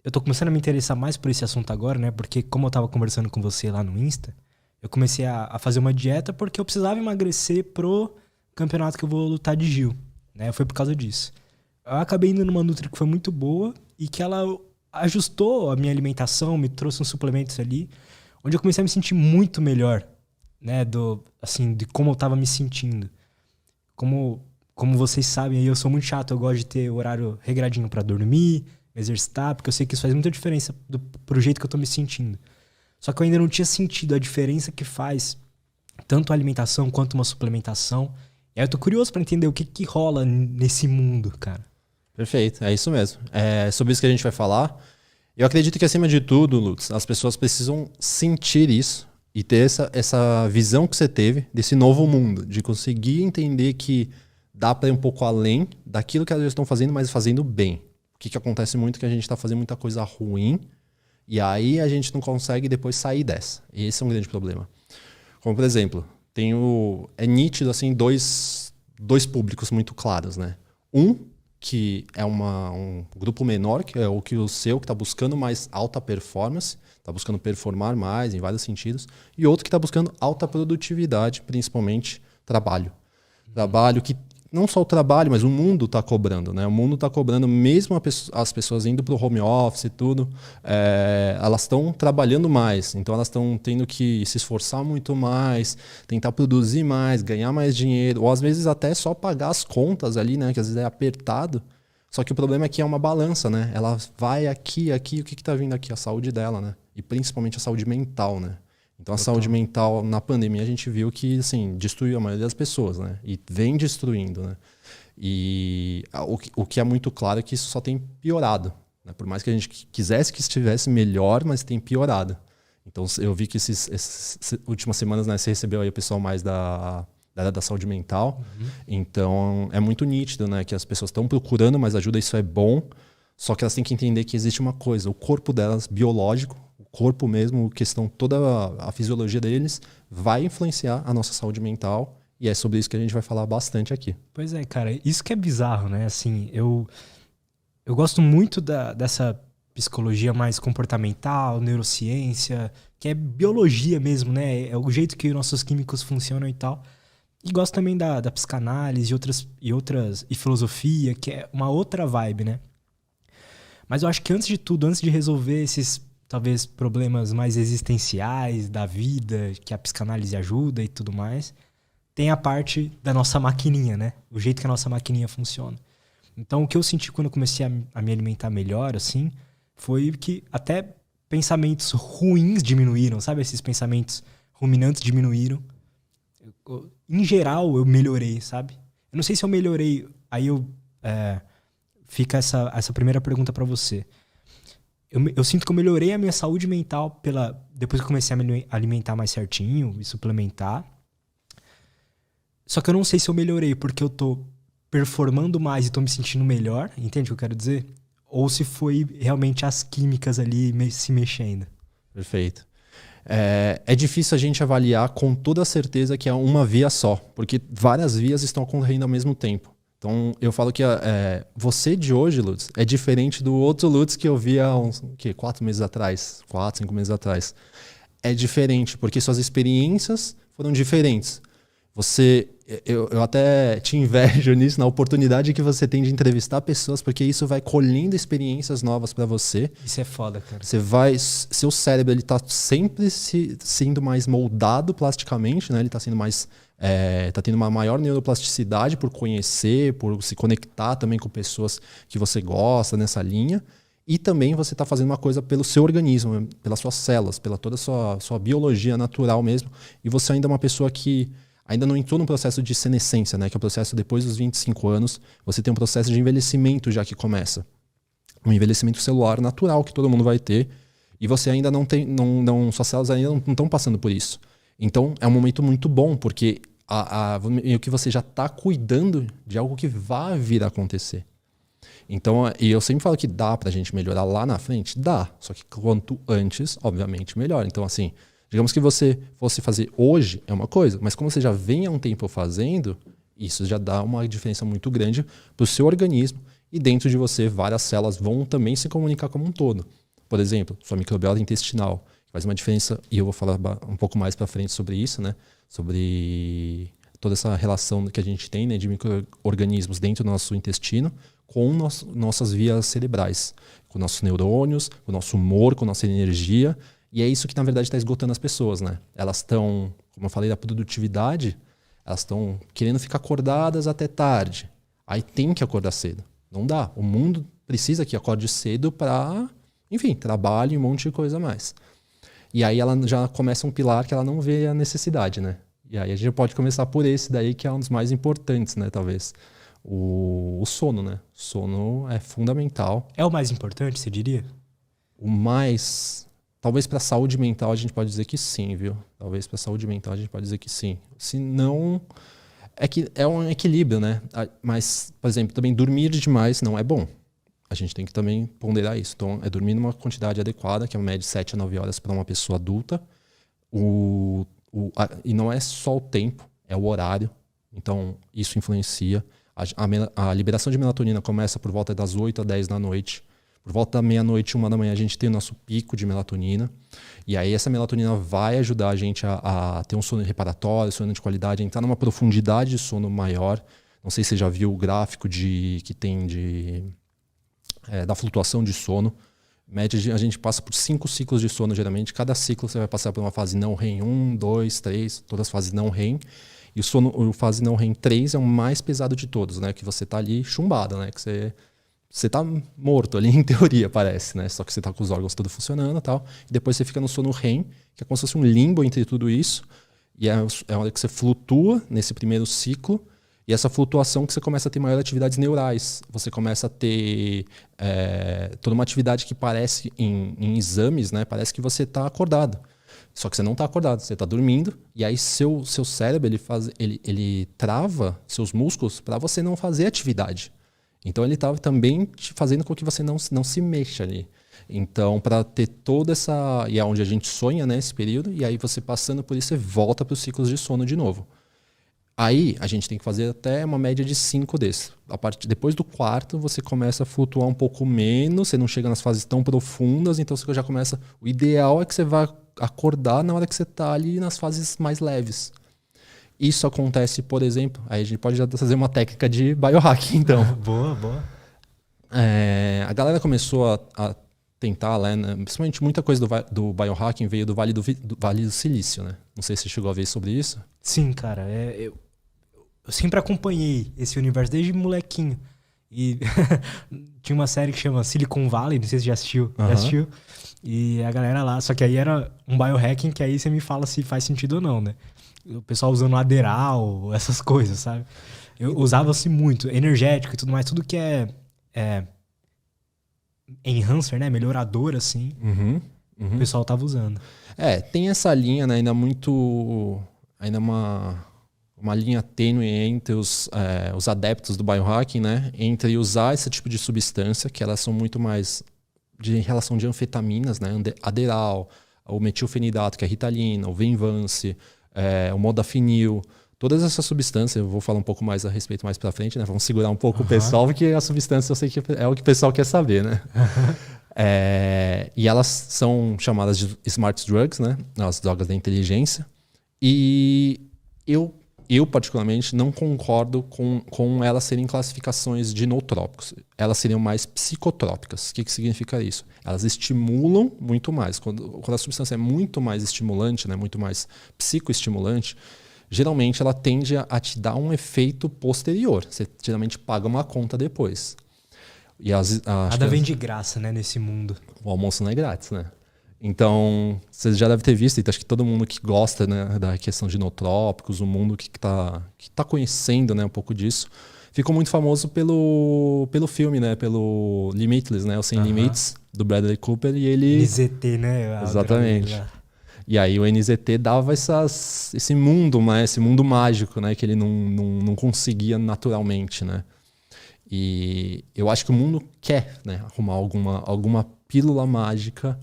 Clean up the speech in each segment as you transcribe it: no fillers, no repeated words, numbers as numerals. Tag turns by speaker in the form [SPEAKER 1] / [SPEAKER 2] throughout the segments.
[SPEAKER 1] eu tô começando a me interessar mais por esse assunto agora, né? Porque como eu tava conversando com você lá no Insta, eu comecei a fazer uma dieta porque eu precisava emagrecer pro campeonato que eu vou lutar de Gil, né? Foi por causa disso. Eu acabei indo numa Nutri que foi muito boa e que ela ajustou a minha alimentação, me trouxe uns suplementos ali, onde eu comecei a me sentir muito melhor, né? Assim, de como eu tava me sentindo. Como vocês sabem, eu sou muito chato, eu gosto de ter horário regradinho pra dormir, me exercitar, porque eu sei que isso faz muita diferença pro jeito que eu tô me sentindo. Só que eu ainda não tinha sentido a diferença que faz tanto a alimentação quanto uma suplementação. E aí eu tô curioso pra entender o que rola nesse mundo, cara.
[SPEAKER 2] Perfeito, é isso mesmo. É sobre isso que a gente vai falar. Eu acredito que, acima de tudo, Lutz, as pessoas precisam sentir isso e ter essa visão que você teve desse novo mundo, de conseguir entender que dá para ir um pouco além daquilo que elas estão fazendo, mas fazendo bem. O que acontece muito é que a gente está fazendo muita coisa ruim e aí a gente não consegue depois sair dessa. E esse é um grande problema. Como, por exemplo, é nítido assim, dois públicos muito claros, né? Que é um grupo menor, que é o seu, que está buscando mais alta performance, está buscando performar mais em vários sentidos, e outro que está buscando alta produtividade, principalmente trabalho. Trabalho que, não só o trabalho, mas o mundo está cobrando, né? O mundo está cobrando, mesmo as pessoas indo para o home office e tudo, elas estão trabalhando mais, então elas estão tendo que se esforçar muito mais, tentar produzir mais, ganhar mais dinheiro, ou às vezes até só pagar as contas ali, né? Que às vezes é apertado. Só que o problema é que é uma balança, né? Ela vai aqui, o que está vindo aqui? A saúde dela, né? E principalmente a saúde mental, né? Então a saúde mental na pandemia a gente viu que assim, destruiu a maioria das pessoas, né? E vem destruindo, né? E o que é muito claro é que isso só tem piorado, né? Por mais que a gente quisesse que estivesse melhor, mas tem piorado. Então eu vi que essas últimas semanas, né, você recebeu aí o pessoal mais da área da saúde mental. Então é muito nítido, né, que as pessoas estão procurando mais ajuda, isso é bom, só que elas têm que entender que existe uma coisa, o corpo delas, biológico, o corpo mesmo, toda a fisiologia deles vai influenciar a nossa saúde mental, e é sobre isso que a gente vai falar bastante aqui.
[SPEAKER 1] Pois é, cara, isso que é bizarro, né? Assim, eu gosto muito dessa psicologia mais comportamental, neurociência, que é biologia mesmo, né? É o jeito que nossos químicos funcionam e tal. E gosto também da psicanálise e filosofia, que é uma outra vibe, né? Mas eu acho que antes de tudo, antes de resolver esses, talvez, problemas mais existenciais da vida, que a psicanálise ajuda e tudo mais, tem a parte da nossa maquininha, né? O jeito que a nossa maquininha funciona. Então, o que eu senti quando eu comecei a me alimentar melhor, assim, foi que até pensamentos ruins diminuíram, sabe? Esses pensamentos ruminantes diminuíram. Em geral, eu melhorei, sabe? Eu não sei se eu melhorei. Aí fica essa primeira pergunta pra você. Eu sinto que eu melhorei a minha saúde mental depois que eu comecei a me alimentar mais certinho e suplementar. Só que eu não sei se eu melhorei porque eu tô performando mais e tô me sentindo melhor, entende o que eu quero dizer? Ou se foi realmente as químicas ali se mexendo.
[SPEAKER 2] Perfeito. É difícil a gente avaliar com toda certeza que é uma via só, porque várias vias estão ocorrendo ao mesmo tempo. Então, eu falo que você de hoje, Lutz, é diferente do outro Lutz que eu via há uns 4 meses atrás, 4, 5 meses atrás. É diferente, porque suas experiências foram diferentes. Eu até te invejo nisso, na oportunidade que você tem de entrevistar pessoas, porque isso vai colhendo experiências novas para você.
[SPEAKER 1] Isso é foda, cara.
[SPEAKER 2] Seu cérebro ele tá sempre sendo mais moldado plasticamente, né? Ele tá sendo mais tá tendo uma maior neuroplasticidade por conhecer, por se conectar também com pessoas que você gosta nessa linha. E também você está fazendo uma coisa pelo seu organismo, pelas suas células, pela toda a sua biologia natural mesmo. E você ainda é uma pessoa que ainda não entrou no processo de senescência, né? Que é o processo depois dos 25 anos. Você tem um processo de envelhecimento já que começa. Um envelhecimento celular natural que todo mundo vai ter. E você ainda não tem... suas células ainda não estão passando por isso. Então, é um momento muito bom, porque o que você já está cuidando de algo que vai vir a acontecer. Então, e eu sempre falo que dá pra gente melhorar lá na frente? Dá. Só que quanto antes, obviamente, melhor. Então, assim, digamos que você fosse fazer hoje, é uma coisa. Mas como você já vem há um tempo fazendo, isso já dá uma diferença muito grande pro seu organismo e dentro de você várias células vão também se comunicar como um todo. Por exemplo, sua microbiota intestinal faz uma diferença, e eu vou falar um pouco mais para frente sobre isso, né? Sobre toda essa relação que a gente tem, né, de micro-organismos dentro do nosso intestino com nossas vias cerebrais, com nossos neurônios, com o nosso humor, com a nossa energia. E é isso que, na verdade, está esgotando as pessoas, né? Elas estão, como eu falei da produtividade, elas estão querendo ficar acordadas até tarde. Aí tem que acordar cedo. Não dá. O mundo precisa que acorde cedo para, enfim, trabalho e um monte de coisa a mais. E aí ela já começa um pilar que ela não vê a necessidade, né? E aí a gente pode começar por esse daí, que é um dos mais importantes, né, talvez. O sono, né? O sono é fundamental.
[SPEAKER 1] É o mais importante, você diria?
[SPEAKER 2] O mais... Talvez para a saúde mental a gente pode dizer que sim, viu? Talvez para a saúde mental a gente pode dizer que sim. Se não... É que é um equilíbrio, né? Mas, por exemplo, também dormir demais não é bom. A gente tem que também ponderar isso. Então, é dormir numa quantidade adequada, que é uma média de 7 a 9 horas para uma pessoa adulta. E não é só o tempo, é o horário. Então, isso influencia. A liberação de melatonina começa por volta das 8 a 10 da noite. Por volta da meia-noite, 1 da manhã, a gente tem o nosso pico de melatonina. E aí essa melatonina vai ajudar a gente a ter um sono reparatório, sono de qualidade, a entrar numa profundidade de sono maior. Não sei se você já viu o gráfico que tem da flutuação de sono. Média, a gente passa por 5 ciclos de sono, geralmente. Cada ciclo você vai passar por uma fase não REM 1, 2, 3, todas as fases não REM. E o fase não REM 3 é o mais pesado de todos, né? Que você tá ali chumbado, né? Que você tá morto ali, em teoria, parece, né? Só que você tá com os órgãos todos funcionando e tal. E depois você fica no sono REM, que é como se fosse um limbo entre tudo isso. E é a hora que você flutua nesse primeiro ciclo. E essa flutuação que você começa a ter maiores atividades neurais. Você começa a ter toda uma atividade que parece, em exames, né? Parece que você está acordado. Só que você não está acordado, você está dormindo. E aí seu cérebro ele trava seus músculos para você não fazer atividade. Então ele está também fazendo com que você não se mexa ali. Então, para ter toda essa... E é onde a gente sonha, né, esse período. E aí você passando por isso, você volta para os ciclos de sono de novo. Aí a gente tem que fazer até uma média de 5 desses. Depois do quarto, você começa a flutuar um pouco menos, você não chega nas fases tão profundas, então você já começa... O ideal é que você vá acordar na hora que você está ali nas fases mais leves. Isso acontece, por exemplo... Aí a gente pode já fazer uma técnica de biohacking, então.
[SPEAKER 1] Boa.
[SPEAKER 2] A galera começou a tentar, né, principalmente muita coisa do biohacking veio do Vale do Silício, né? Não sei se você chegou a ver sobre isso.
[SPEAKER 1] Sim, cara. Eu sempre acompanhei esse universo desde molequinho. E tinha uma série que chama Silicon Valley, não sei se já assistiu.
[SPEAKER 2] Uhum.
[SPEAKER 1] Já assistiu? E a galera lá, só que aí era um biohacking que aí você me fala se faz sentido ou não, né? O pessoal usando Adderall, essas coisas, sabe? Eu usava-se muito, energético e tudo mais, tudo que é enhancer, né? Melhorador, assim. O pessoal tava usando.
[SPEAKER 2] Tem essa linha, né? Ainda uma linha tênue entre os adeptos do biohacking, né? Entre usar esse tipo de substância, que elas são muito mais de relação de anfetaminas, né? Adderall, o metilfenidato, que é a Ritalina, o Venvance, o Modafinil. Todas essas substâncias, eu vou falar um pouco mais a respeito mais pra frente, né? Vamos segurar um pouco o pessoal, porque a substância eu sei que é o que o pessoal quer saber, né? E elas são chamadas de smart drugs, né? As drogas da inteligência. E eu particularmente, não concordo com elas serem classificações de nootrópicos. Elas seriam mais psicotrópicas. O que significa isso? Elas estimulam muito mais. Quando a substância é muito mais estimulante, né? Muito mais psicoestimulante, geralmente ela tende a te dar um efeito posterior. Você geralmente paga uma conta depois.
[SPEAKER 1] Nada vem de graça, né, nesse mundo.
[SPEAKER 2] O almoço não é grátis, né? Então, você já deve ter visto, e acho que todo mundo que gosta, né, da questão de nootrópicos, o mundo que tá conhecendo, né, um pouco disso, ficou muito famoso pelo filme, né, pelo Limitless, né, o Sem Limites, do Bradley Cooper, e ele...
[SPEAKER 1] NZT, né?
[SPEAKER 2] Exatamente. E aí o NZT dava esse mundo, né, esse mundo mágico, né, que ele não conseguia naturalmente, né. E eu acho que o mundo quer, né, arrumar alguma pílula mágica.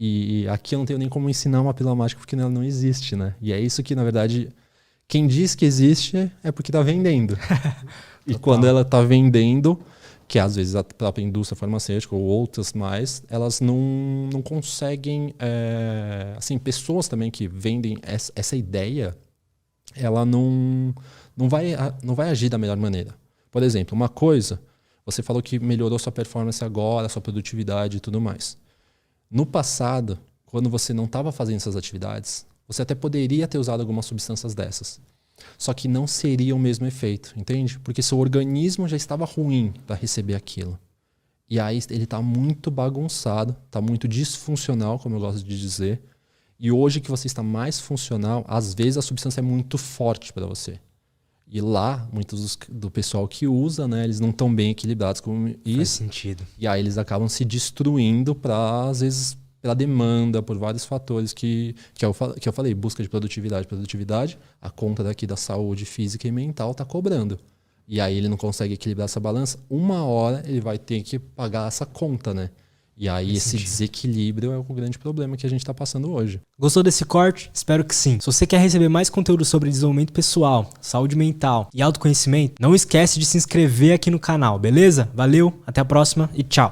[SPEAKER 2] E aqui eu não tenho nem como ensinar uma pílula mágica porque ela não existe, né? E é isso que, na verdade, quem diz que existe é porque tá vendendo. E quando ela tá vendendo, que às vezes a própria indústria farmacêutica ou outras mais, elas não conseguem... assim, pessoas também que vendem essa ideia, ela não vai agir da melhor maneira. Por exemplo, uma coisa, você falou que melhorou sua performance agora, sua produtividade e tudo mais. No passado, quando você não estava fazendo essas atividades, você até poderia ter usado algumas substâncias dessas. Só que não seria o mesmo efeito, entende? Porque seu organismo já estava ruim para receber aquilo. E aí ele está muito bagunçado, está muito disfuncional, como eu gosto de dizer. E hoje que você está mais funcional, às vezes a substância é muito forte para você. E lá, muitos do pessoal que usa, né, eles não estão bem equilibrados com isso.
[SPEAKER 1] Faz sentido.
[SPEAKER 2] E aí eles acabam se destruindo para, às vezes, pela demanda, por vários fatores que eu falei, busca de produtividade, a conta daqui da saúde física e mental está cobrando. E aí ele não consegue equilibrar essa balança, uma hora ele vai ter que pagar essa conta, né? E aí esse desequilíbrio é o grande problema que a gente está passando hoje.
[SPEAKER 1] Gostou desse corte? Espero que sim. Se você quer receber mais conteúdo sobre desenvolvimento pessoal, saúde mental e autoconhecimento, não esquece de se inscrever aqui no canal, beleza? Valeu, até a próxima e tchau!